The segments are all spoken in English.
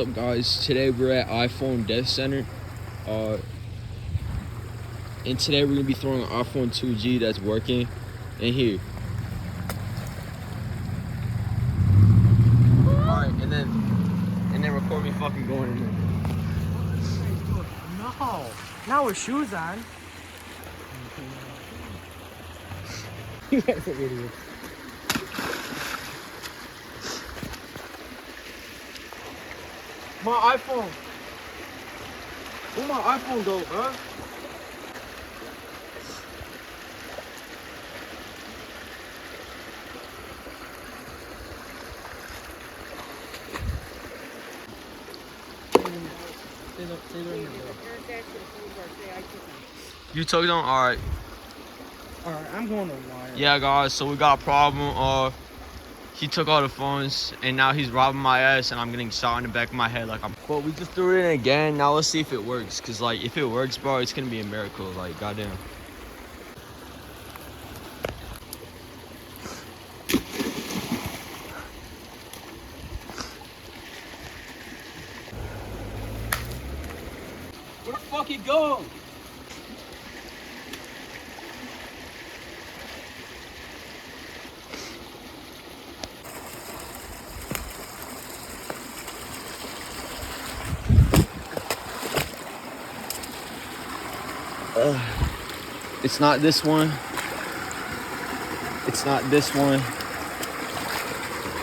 What's up, guys? Today we're at iPhone Dev Center, uh, and today we're gonna be throwing an iPhone 2G that's working in here. All right, and then record me fucking going in there. No, not with shoes on. You guys are idiots. My iPhone. Where my iPhone go, bro? You took them? All right. All right, I'm going to wire. Yeah, guys. So we got a problem. He took all the phones, and now he's robbing my ass, and I'm getting shot in the back of my head like I'm. But we just threw it in again. Now let's see if it works, cause like if it works, bro, it's gonna be a miracle. Like goddamn. Where the fuck it go? It's not this one. It's not this one.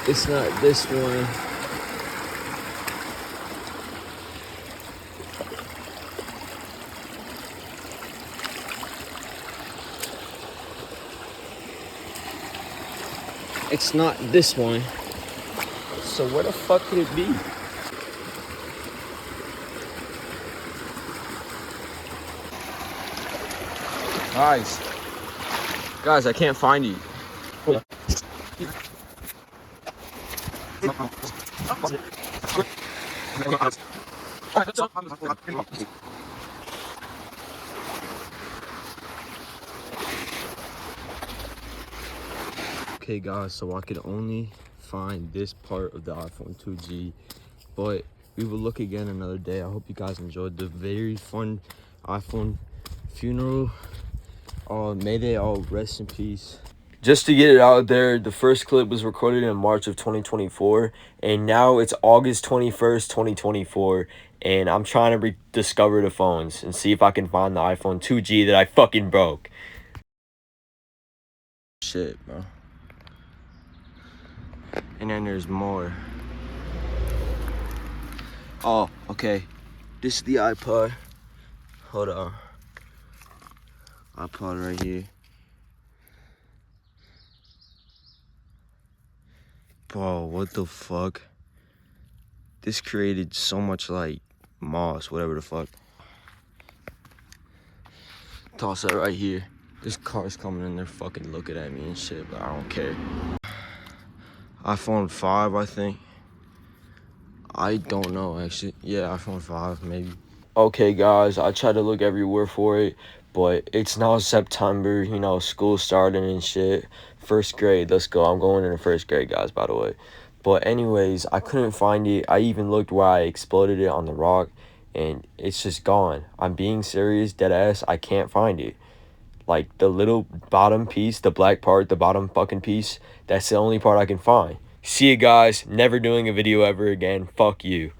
It's not this one. It's not this one. So where the fuck could it be? Guys, I can't find you. Okay, guys, so I could only find this part of the iPhone 2G, but we will look again another day. I hope you guys enjoyed the very fun iPhone funeral. May they all rest in peace. Just to get it out there, the first clip was recorded in March of 2024, and now it's August 21st, 2024, and I'm trying to rediscover the phones and see if I can find the iPhone 2G that I fucking broke. Shit, bro. And then there's more. Oh, okay. This is the iPod. Hold on. iPod right here. Bro, what the fuck? This created so much like moss, whatever the fuck. Toss that right here. This car's coming in there fucking looking at me and shit, but I don't care. iPhone 5, I think. I don't know, actually. Yeah, iPhone 5, maybe. Okay, guys, I tried to look everywhere for it, but it's now September, you know, school starting and shit. First grade, let's go. I'm going into first grade, guys, by the way. But anyways, I couldn't find it. I even looked where I exploded it on the rock, and it's just gone. I'm being serious, dead ass. I can't find it. Like, the little bottom piece, the black part, the bottom fucking piece, that's the only part I can find. See you guys. Never doing a video ever again. Fuck you.